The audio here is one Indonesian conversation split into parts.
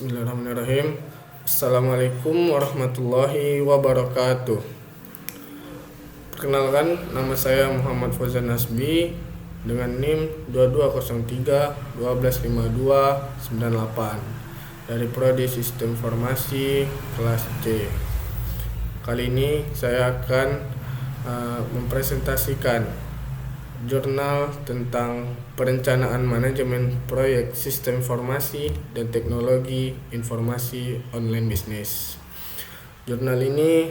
Bismillahirrahmanirrahim. Assalamualaikum warahmatullahi wabarakatuh. Perkenalkan, nama saya Muhammad Fauzan Nasbi dengan NIM 2203 1252 98 dari Prodi Sistem Informasi kelas C. Kali ini saya akan mempresentasikan jurnal tentang perencanaan manajemen proyek sistem informasi dan teknologi informasi online bisnis. Jurnal ini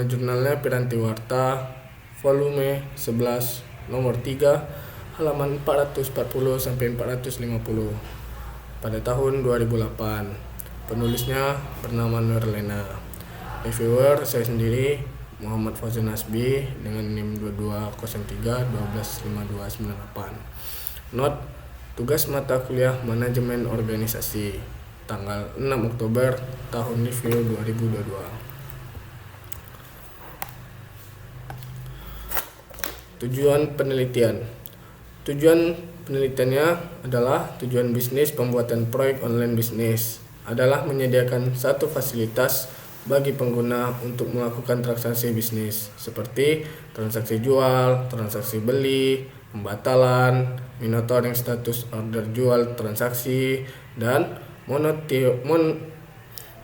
jurnalnya Piranti Warta volume 11 nomor 3 halaman 440 sampai 450 pada tahun 2008. Penulisnya bernama Nurlena. Reviewer saya sendiri Muhammad Fauzan Nasbi dengan NIM 2203 1252 98. Not: tugas mata kuliah manajemen organisasi tanggal 6 Oktober tahun review 2022. Tujuan penelitian. Tujuan penelitiannya adalah tujuan bisnis pembuatan proyek online bisnis adalah menyediakan satu fasilitas bagi pengguna untuk melakukan transaksi bisnis seperti transaksi jual, transaksi beli, pembatalan, monitoring status order jual transaksi, dan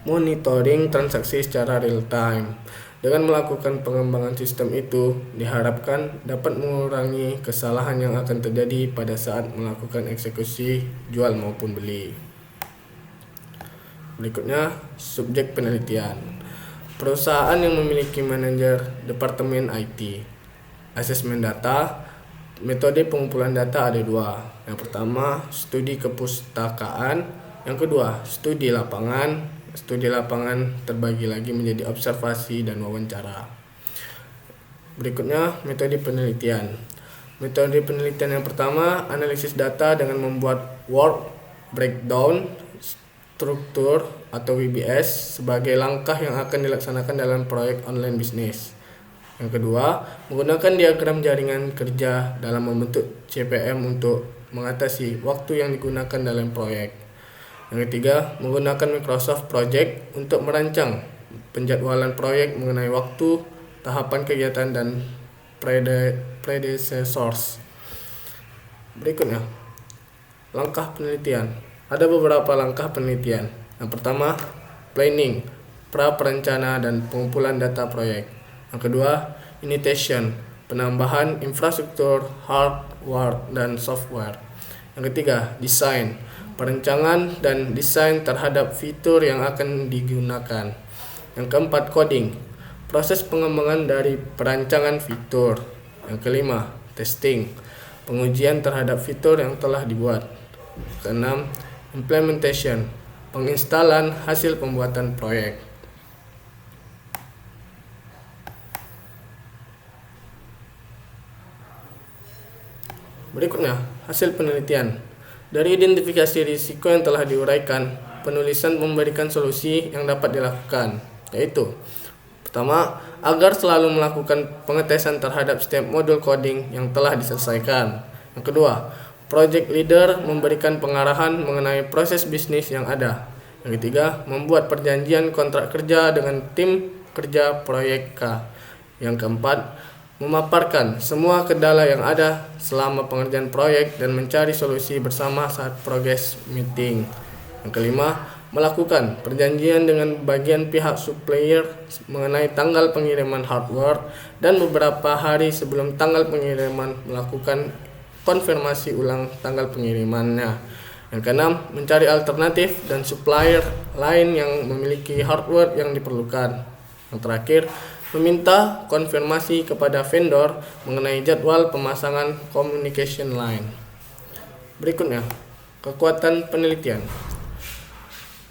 monitoring transaksi secara real time. Dengan melakukan pengembangan sistem itu, diharapkan dapat mengurangi kesalahan yang akan terjadi pada saat melakukan eksekusi jual maupun beli. Berikutnya, subjek penelitian. Perusahaan yang memiliki manajer departemen IT. Asesmen data. Metode pengumpulan data ada dua. Yang pertama, studi kepustakaan. Yang kedua, studi lapangan. Studi lapangan terbagi lagi menjadi observasi dan wawancara. Berikutnya, metode penelitian. Metode penelitian yang pertama, analisis data dengan membuat work breakdown struktur atau WBS sebagai langkah yang akan dilaksanakan dalam proyek online bisnis. Yang kedua, menggunakan diagram jaringan kerja dalam membentuk CPM untuk mengatasi waktu yang digunakan dalam proyek. Yang ketiga, menggunakan Microsoft Project untuk merancang penjadwalan proyek mengenai waktu, tahapan kegiatan, dan predecessors. Berikutnya, langkah penelitian. Ada beberapa langkah penelitian. Yang pertama, planning, pra-perencana dan pengumpulan data proyek. Yang kedua, initiation, penambahan infrastruktur, hardware dan software. Yang ketiga, design, perencanaan dan desain terhadap fitur yang akan digunakan. Yang keempat, coding, proses pengembangan dari perancangan fitur. Yang kelima, testing, pengujian terhadap fitur yang telah dibuat. Keenam, implementation, penginstalan hasil pembuatan proyek. Berikutnya, hasil penelitian. Dari identifikasi risiko yang telah diuraikan, penulisan memberikan solusi yang dapat dilakukan, yaitu pertama, agar selalu melakukan pengetesan terhadap setiap modul coding yang telah diselesaikan. Yang kedua, project leader memberikan pengarahan mengenai proses bisnis yang ada. Yang ketiga, membuat perjanjian kontrak kerja dengan tim kerja proyek K. Yang keempat, memaparkan semua kendala yang ada selama pengerjaan proyek dan mencari solusi bersama saat progress meeting. Yang kelima, melakukan perjanjian dengan bagian pihak supplier mengenai tanggal pengiriman hardware dan beberapa hari sebelum tanggal pengiriman melakukan konfirmasi ulang tanggal pengirimannya. Yang keenam, mencari alternatif dan supplier lain yang memiliki hardware yang diperlukan. Yang terakhir, meminta konfirmasi kepada vendor mengenai jadwal pemasangan communication line. Berikutnya, kekuatan penelitian.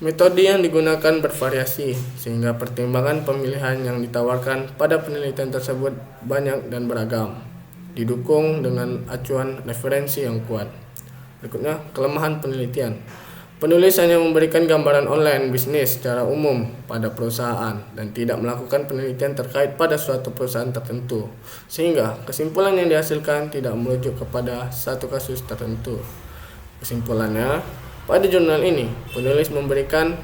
Metode yang digunakan bervariasi sehingga pertimbangan pemilihan yang ditawarkan pada penelitian tersebut banyak dan beragam, didukung dengan acuan referensi yang kuat. Berikutnya, kelemahan penelitian. Penulis hanya memberikan gambaran online bisnis secara umum pada perusahaan dan tidak melakukan penelitian terkait pada suatu perusahaan tertentu, sehingga kesimpulan yang dihasilkan tidak merujuk kepada satu kasus tertentu. Kesimpulannya, Pada jurnal ini, penulis memberikan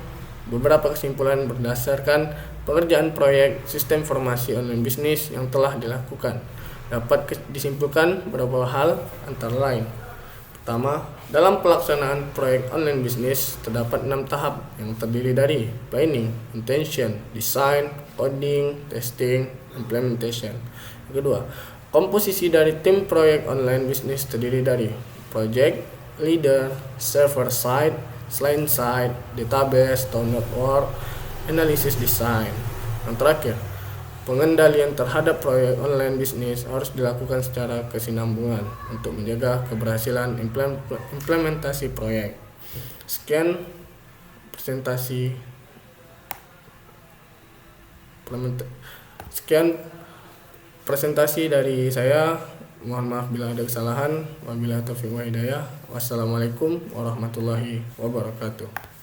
beberapa kesimpulan berdasarkan pekerjaan proyek sistem informasi online bisnis yang telah dilakukan. Dapat disimpulkan beberapa hal antara lain. Pertama, dalam pelaksanaan proyek online bisnis terdapat 6 tahap yang terdiri dari planning, intention, design, coding, testing, implementation. Yang kedua, komposisi dari tim proyek online bisnis terdiri dari project leader, server side, client side, database, download work, analisis design. Yang terakhir, pengendalian terhadap proyek online bisnis harus dilakukan secara kesinambungan untuk menjaga keberhasilan implementasi proyek. Sekian presentasi dari saya. Mohon maaf bila ada kesalahan. Wabillahi taufiq wa hidayah. Wassalamualaikum warahmatullahi wabarakatuh.